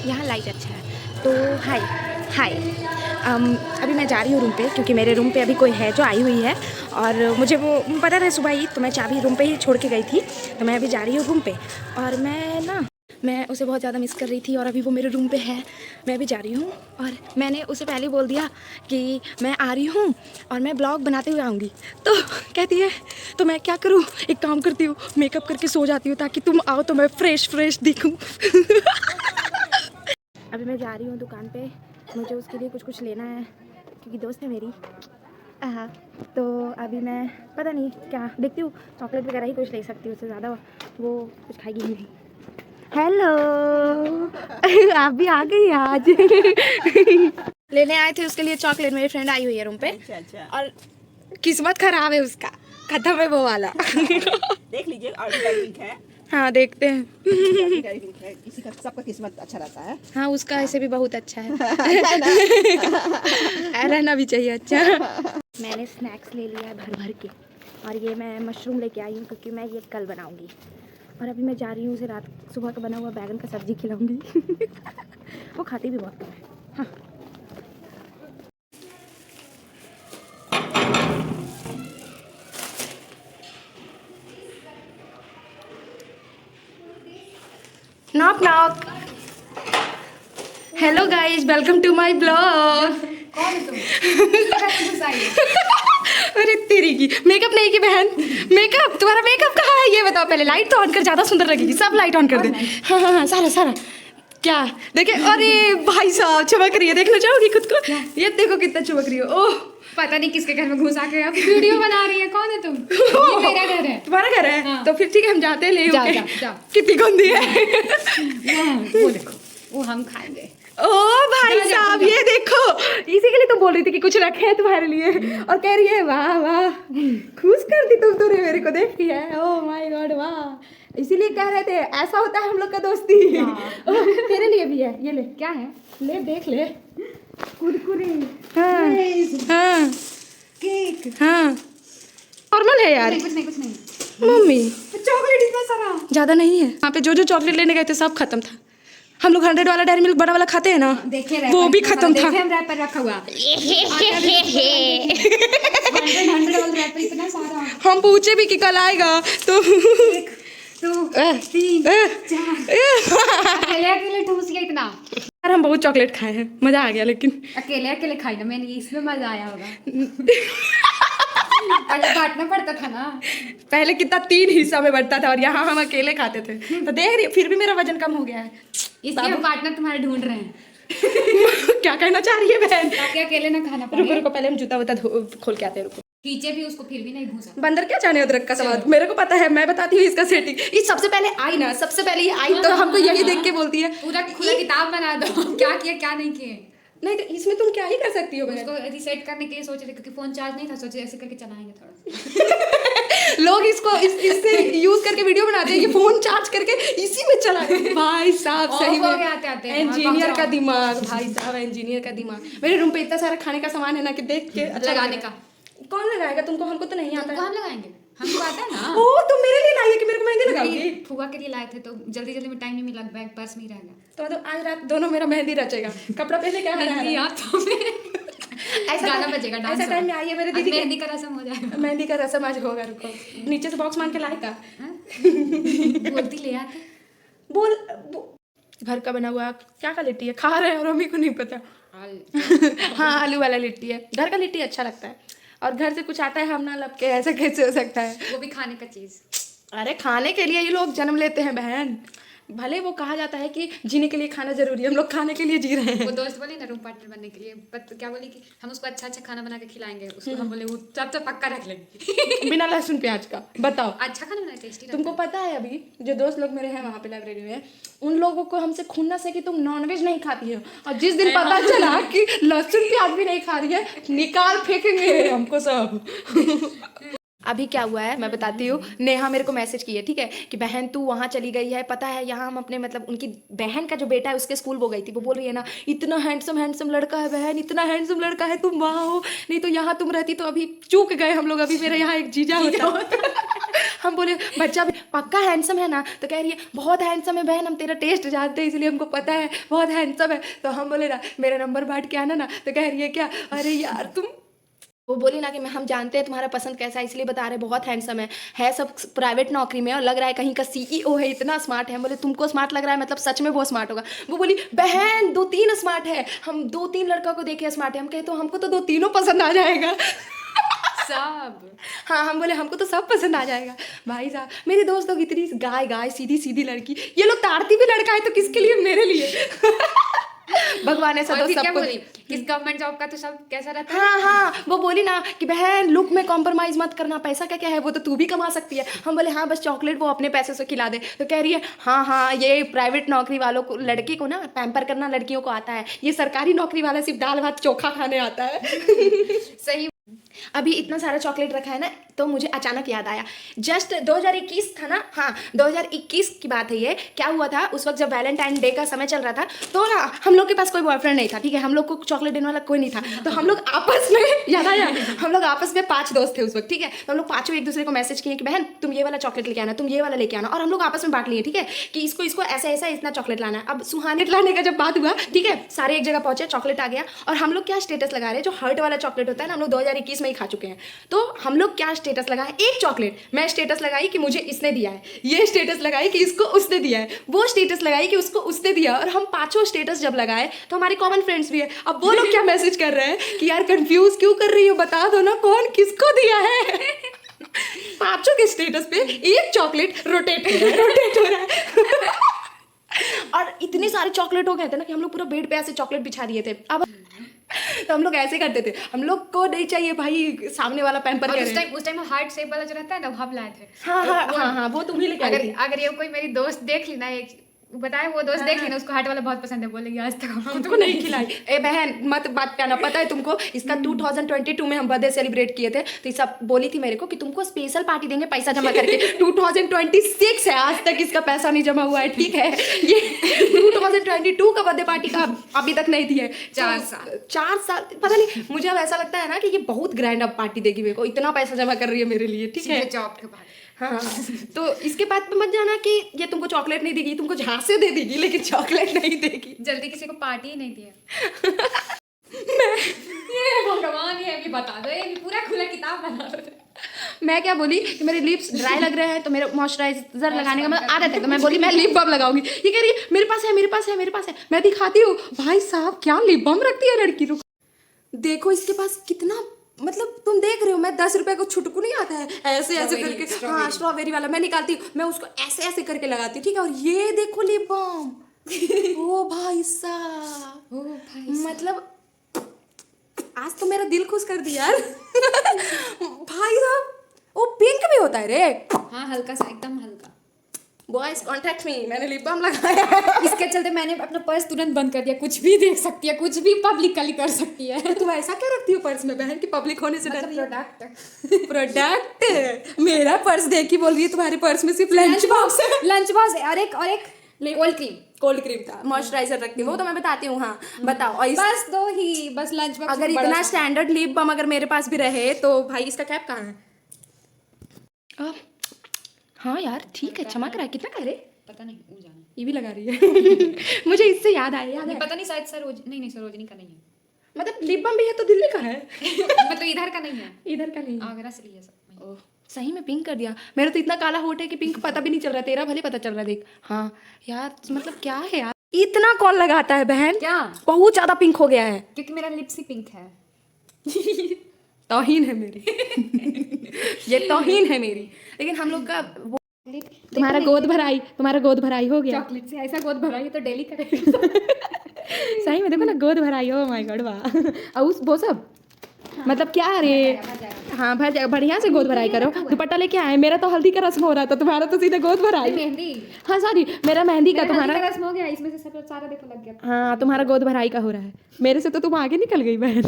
यहाँ लाइट अच्छा है। तो हाय हाय, अभी मैं जा रही हूँ रूम पे, क्योंकि मेरे रूम पे अभी कोई है जो आई हुई है, और मुझे वो पता था सुबह ही, तो मैं चाबी रूम पे ही छोड़ के गई थी। तो मैं अभी जा रही हूँ रूम पे, और मैं उसे बहुत ज़्यादा मिस कर रही थी, और अभी वो मेरे रूम पे है। मैं अभी जा रही हूँ, और मैंने उसे पहले बोल दिया कि मैं आ रही हूँ और मैं ब्लॉग बनाते हुए आऊँगी। तो कहती है तो मैं क्या करूँ, एक काम करती हूँ, मेकअप करके सो जाती हूँ ताकि तुम आओ तो मैं फ्रेश दिखूँ। अभी मैं जा रही हूँ दुकान पे, मुझे उसके लिए कुछ लेना है, क्योंकि दोस्त है मेरी। हाँ, तो अभी मैं पता नहीं क्या देखती हूँ, चॉकलेट वगैरह ही कुछ ले सकती हूँ, उससे ज़्यादा वो कुछ खाएगी ही नहीं। हेलो आप भी आ गई आज। लेने आए थे उसके लिए चॉकलेट, मेरी फ्रेंड आई हुई है रूम पे। अच्छा। और किस्मत खराब है उसका, खत्म है वो वाला। देख लीजिए, ऑर्डर है। हाँ देखते हैं। किसी का सबका किस्मत अच्छा रहता है। हाँ उसका ऐसे भी बहुत अच्छा है। रहना भी चाहिए अच्छा। मैंने स्नैक्स ले लिया है भर भर के, और ये मैं मशरूम लेके आई हूँ क्योंकि मैं ये कल बनाऊँगी। और अभी मैं जा रही हूँ उसे रात सुबह का बना हुआ बैगन का सब्जी खिलाऊंगी। वो खाती भी बहुत कम है। हाँ। Knock knock. Hello guys, welcome to my blog. कौन है तुम? अरे तेरी की मेकअप नहीं की बहन, मेकअप तुम्हारा मेकअप कहाँ है ये बताओ पहले। लाइट तो ऑन कर, ज्यादा सुंदर लगेगी। सब लाइट ऑन कर दे। हाँ हाँ हाँ, सारा सारा क्या देखे। अरे भाई साहब चमक रही है, देखना चाहोगी खुद को? ये देखो कितना चमक रही है। ओह पता नहीं किसके घर में घुस आके आप वीडियो बना रही है। कौन है तुम? ये मेरा घर है। तुम्हारा घर है? हाँ। तो फिर ठीक है, हम जाते हैं ले जाओ, के। जाओ, जाओ। कितनी गंदी है। वो देखो, वो हम खाएंगे। ओ भाई साहब ये देखो, इसी के लिए तो बोल रही थी कि कुछ रखे हैं तुम्हारे लिए, और कह रही है वाह वाह, खुश कर दी तुम तो मेरे को देख के है। ओह माय गॉड वाह, इसीलिए कह रहे थे ऐसा होता है हम लोग का दोस्ती। ओह, तेरे लिए भी है, ये ले। क्या है? ले देख ले। कुरकुरे, हाँ हाँ केक। हाँ, नॉर्मल है यार। कुछ नहीं। मम्मी चॉकलेट इतना सारा ज्यादा नहीं है। वहाँ पे जो जो चॉकलेट लेने गए थे सब खत्म था। हम लोग 100 वाला डेयरी मिल्क बड़ा वाला खाते हैं ना, देखे वो भी खत्म था। देखे हम रैपर रखा हुआ। 100 रैपर इतना सारा। हम पूछे भी कि कल आएगा तो 1 2 3 4 अकेले ठूस गया इतना। यार हम बहुत चॉकलेट खाए हैं, मजा आ गया। लेकिन अकेले खाई ना मैंने, इसमें मजा आया होगा। पहले बांटना पड़ता था ना। पहले कितना 3 हिस्सा में बढ़ता था, और यहाँ हम अकेले खाते थे। तो देख रही फिर भी मेरा वजन कम हो गया है। इसलिए हम पार्टनर तुम्हारे ढूंढ रहे हैं। क्या कहना चाह रही है बहन? ताकि अकेले ना खाना रुको पड़े। रुको, पहले हम जूता वूता खोल के आते हैं। रुको, खींचे भी उसको फिर भी नहीं घुसा। बंदर क्या जाने अदरक का स्वाद, मेरे को पता है। मैं बताती हूँ इसका सेटिंग। ये सबसे पहले आई ना, सबसे पहले ये आई तो हमको यही देख के बोलती है पूरा खुला किताब बना दो। क्या किया क्या नहीं किए। नहीं तो इसमें तुम क्या ही कर सकती हो बहन? उसको रिसेट करने के लिए सोच रहे, क्योंकि फोन चार्ज नहीं था, सोचे ऐसे करके चलाएंगे थोड़ा। लोग इसको इससे यूज करके वीडियो बनाते हैं, ये फोन चार्ज करके इसी में चलाए। भाई साहब सही में आते इंजीनियर का दिमाग, भाई साहब इंजीनियर का दिमाग। मेरे रूम पे इतना सारा खाने का सामान है ना कि देख के अच्छा लगाने का। कौन लगाएगा? तुमको, हमको तो नहीं आता तुमको है। हम लगाएंगे, हमको आता है ना। ओ तुम मेरे लिए लाई है कि मेरे को मेहंदी लगाओगी? फुआ के लिए लाए थे तो जल्दी में टाइम नहीं मिला, बैग पर्स में ही रह गया। तो आज रात दोनों मेरा मेहंदी रचेगा। कपड़ा पहने क्या ऐसा गाना बजेगा, डांस ऐसा टाइम में आई है मेरे दीदी। मेहंदी का रस्म हो जाएगा। मेहंदी का रस्म आज होगा। रुको, नीचे से बॉक्स मांग के लाएगा। बोलती ले आते। बोल घर का बना हुआ क्या का लिट्टी है खा रहे हैं, और मम्मी को नहीं पता। हाँ आलू वाला लिट्टी है। घर का लिट्टी अच्छा लगता है, और घर से कुछ आता है हम ना लब के, ऐसा कैसे हो सकता है? वो भी खाने का चीज। अरे खाने के लिए ये लोग जन्म लेते हैं बहन। भले वो कहा जाता है कि जीने के लिए खाना जरूरी है, हम लोग खाने के लिए जी रहे हैं। वो दोस्त बोली ना रूम पार्टनर बनने के लिए, क्या बोली कि हम उसको अच्छा खाना बना के खिलाएंगे। उसको हम बोले वो सब तो पक्का रख लेंगे। बिना लहसुन प्याज का। बताओ अच्छा खाना बनाए, टेस्टी। तुमको पता है अभी जो दोस्त लोग मेरे हैं वहाँ पे लाइब्रेरी में, उन लोगों को हमसे खुन्नस है कि तुम नॉनवेज नहीं खाती हो, और जिस दिन पता चला कि लहसुन प्याज भी नहीं खा रही है, निकाल फेंकेंगे हमको सब। अभी क्या हुआ है मैं बताती हूँ। नेहा मेरे को मैसेज की है, ठीक है, कि बहन तू वहाँ चली गई है, पता है यहाँ हम अपने मतलब उनकी बहन का जो बेटा है उसके स्कूल वो गई थी। वो बोल रही है ना इतना हैंडसम लड़का है बहन, इतना हैंडसम लड़का है, तुम वहाँ हो, नहीं तो यहाँ तुम रहती तो अभी चूक गए हम लोग। अभी मेरे यहाँ एक जीजा होता। हम बोले बच्चा भी पक्का हैंडसम है ना, तो कह रही है बहुत हैंडसम है बहन, हम तेरा टेस्ट जानते हैं इसलिए हमको पता है बहुत हैंडसम है। तो हम बोले ना मेरा नंबर बांट के आना ना, तो कह रही है क्या, अरे यार तुम, वो बोली ना कि हम जानते हैं तुम्हारा पसंद कैसा है इसलिए बता रहे बहुत हैंडसम है सब प्राइवेट नौकरी में और लग रहा है कहीं का सीईओ है, इतना स्मार्ट है। हम बोले तुमको स्मार्ट लग रहा है मतलब सच में बहुत स्मार्ट होगा। वो बोली बहन 2-3 स्मार्ट है, हम 2-3 लड़का को देखे स्मार्ट है। हम कहे तो हमको तो 2-3 पसंद आ जाएगा। सब। हाँ हम बोले हमको तो सब पसंद आ जाएगा। भाई साहब मेरे दोस्त लोग इतनी गाय सीधी सीधी लड़की, ये लोग ताड़ती भी लड़का है तो किसके लिए, मेरे लिए। भगवान ऐसा तो सबको। इस गवर्नमेंट जॉब का तो सब कैसा रहता है। हाँ वो बोली ना कि बहन लुक में कॉम्प्रोमाइज मत करना, पैसा क्या क्या है वो तो तू भी कमा सकती है। हम बोले हाँ बस चॉकलेट वो अपने पैसे से खिला दे। तो कह रही है हाँ ये प्राइवेट नौकरी वालों को, लड़के को ना पैम्पर करना लड़कियों को आता है, ये सरकारी नौकरी वाला सिर्फ दाल भात चोखा खाने आता है। सही। अभी इतना सारा चॉकलेट रखा है ना, तो मुझे अचानक याद आया, जस्ट 2021 था ना, हाँ 2021 की बात है ये। क्या हुआ था उस वक्त जब वैलेंटाइन डे का समय चल रहा था, तो ना हम लोग के पास कोई बॉयफ्रेंड नहीं था, ठीक है, हम लोग को चॉकलेट देने वाला कोई नहीं था। तो हम लोग आपस में, याद आया, हम लोग आपस में 5 दोस्त थे उस वक्त, ठीक है। तो हम लोग पाँचों एक दूसरे को मैसेज किए कि बहन तुम ये वाला चॉकलेट लेके आना, तुम ये वाला लेके आना, और हम लोग आपस में बांट लिए, ठीक है, कि इसको ऐसा ऐसा इतना चॉकलेट लाना है। अब सुहाने लाने का जब बात हुआ, ठीक है, सारे एक जगह पहुंचे, चॉकलेट आ गया, और हम लोग क्या स्टेटस लगा रहे हैं, जो हर्ट वाला चॉकलेट होता है ना, हम लोग 2021 में ही खा चुके हैं। तो हम लोग क्या स्टेटस लगाए, एक चॉकलेट मैं स्टेटस लगाई कि मुझे इसने दिया है, ये स्टेटस लगाई कि इसको उसने दिया है, वो स्टेटस लगाई कि उसको उसने दिया, और हम पांचों स्टेटस जब लगाए तो हमारे कॉमन फ्रेंड्स भी है। अब वो लोग क्या मैसेज कर रहे हैं कि यार कंफ्यूज क्यों कर रही हो, बता दो ना कौन किसको दिया है। पांचों के स्टेटस पे एक चॉकलेट रोटेट हो रहा है। और इतने सारे चॉकलेट हो गए थे ना कि हम लोग पूरा बेड पे ऐसे चॉकलेट बिछा दिए थे। अब तो हम लोग ऐसे करते थे, हम लोग को नहीं चाहिए भाई सामने वाला पैम्पर। उस टाइम हार्ट शेप वाला जो रहता है ना, वो हम लाए थे। हाँ वो तुम ही लेके आई थी। अगर ये कोई मेरी दोस्त देख ली ना, एक बताए वो दोस्त देख लेना, उसको हार्ट वाला बहुत पसंद है, बोलेगी आज तक हमको नहीं खिलाई। ए बहन मत बात करना, पता है तुमको इसका 2022 में हम बर्थडे सेलिब्रेट किए थे, तो सब बोली थी मेरे को कि तुमको स्पेशल पार्टी देंगे पैसा जमा करके। 2026 है, आज तक इसका पैसा नहीं जमा हुआ है, ठीक है। ये 2022 का बर्थडे पार्टी का अभी तक नहीं दी है। 4 साल पता नहीं, मुझे अब ऐसा लगता है ना कि ये बहुत ग्रैंड अब पार्टी देगी मेरे को, इतना पैसा जमा कर रही है मेरे लिए, ठीक है, जॉब के बाद। हाँ तो इसके बाद में मत जाना कि ये तुमको चॉकलेट नहीं देगी, तुमको झांसे दे देगी लेकिन चॉकलेट नहीं देगी। जल्दी किसी को पार्टी ही नहीं दिया। ये भगवान, ये भी बता दो, ये भी पूरा खुला किताब बना दो। मैं क्या बोली कि मेरे लिप्स ड्राई लग रहे हैं, तो मेरे मॉइस्चराइजर लगाने का मतलब आदत है, तो मैं बोली मैं लिप बाम लगाऊंगी। ये कह रही है मेरे पास है मेरे पास है मेरे पास है, मैं दिखाती हूँ। भाई साहब क्या लिप बाम रखती है लड़की। रुक देखो इसके पास कितना, मतलब तुम देख रहे हो, मैं 10 रुपए को छुटकू नहीं आता है ऐसे ऐसे करके, हाँ स्ट्रॉबेरी वाला मैं निकालती हूँ, मैं उसको ऐसे ऐसे करके लगाती हूँ, ठीक है। और ये देखो लिप बाम, ओ भाई साहब, मतलब आज तो मेरा दिल खुश कर दिया यार। भाई साहब वो पिंक भी होता है रे। हाँ हल्का सा, एकदम हल्का। बॉयज कॉन्टैक्ट मी, मैंने लिप बाम लगाया है। इसके चलते मैंने अपना पर्स तुरंत बंद कर दिया, कुछ भी देख सकती है, कुछ भी पब्लिकली कर सकती है। तो तुम ऐसा क्या रखती हो पर्स में बहन की पब्लिक होने से डरती है? प्रोडक्ट मेरा पर्स देखी बोल रही है तुम्हारे पर्स में सिर्फ लंच बॉक्स है। लंच बॉक्स और एक कोल्ड क्रीम था, मॉइस्चराइजर रखती हूँ वो तो मैं बताती हूँ। हाँ बताओ। और बस 2 ही, बस लंच बॉक्स। अगर इतना स्टैंडर्ड लिप बाम अगर मेरे पास भी रहे तो भाई इसका कैप कहाँ है? हाँ यार ठीक है, चमक रहा है। कितना का रे? पता नहीं, वो जाना। ये भी लगा रही है। मुझे इससे याद आया पता नहीं, शायद नहीं सरोजनी का नहीं है। मतलब लिप बाम भी है तो दिल्ली का है। मतलब इधर का नहीं है, इधर का नहीं, आगरा से लिया सब। ओह सही में पिंक कर दिया। मेरा तो इतना काला होठ है कि पिंक पता भी नहीं चल रहा, तेरा भले पता चल रहा है देख। हाँ यार मतलब क्या है यार, इतना कौन लगाता है बहन? क्या बहुत ज्यादा पिंक हो गया है? क्योंकि मेरा लिप्स ही पिंक है। तौहीन है मेरी। ये तौहीन है मेरी। लेकिन हम लोग का वो तुम्हारा गोद भराई हो गया। चॉकलेट से ऐसा गोद भराई तो डेली करेगा। सही में देखो ना, गोद भराई हो माय गॉड वाह। और उस वो सब मतलब क्या रे, हाँ भर जाएगा, बढ़िया से गोद भराई करो। दुपट्टा लेके आए, मेरा तो हल्दी का रस्म हो रहा था, तुम्हारा तो सीधे गोद भराई। मेहंदी, हाँ सॉरी मेरा मेहंदी का, तुम्हारा रस्म हो गया, इसमें से सब सारा देखो लग गया। हाँ तुम्हारा गोद भराई का हो रहा है, मेरे से तो तुम आगे निकल गई बहन।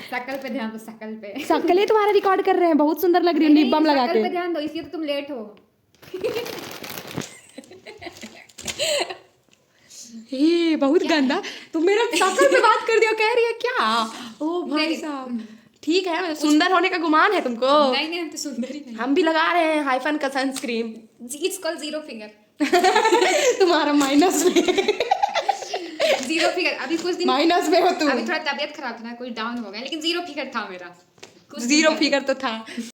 शकल पे ध्यान दो, शकल पे। शकलें तुम्हारा रिकॉर्ड कर रहे हैं, बहुत सुंदर लग रही है लिप बाम लगा के। शकल पे ध्यान दो, इसलिए तो तुम लेट हो। ये बहुत गंदा, तुम मेरा शकल पे बात कर दियो, कह रही है क्या? ओ भाई साहब ठीक है, सुंदर होने का गुमान है तुमको? नहीं नहीं, हम तो सुंदर ही नहीं। हम भी लगा रहे हैं हाइफन का sunscreen. It's called zero finger. तुम्हारा माइनस में। Zero figure. अभी कुछ दिन माइनस में हो तुम। अभी थोड़ा तबीयत खराब था ना, कुछ डाउन हो गया, लेकिन जीरो फिगर था मेरा। कुछ दिन जीरो पहले। फिगर तो था।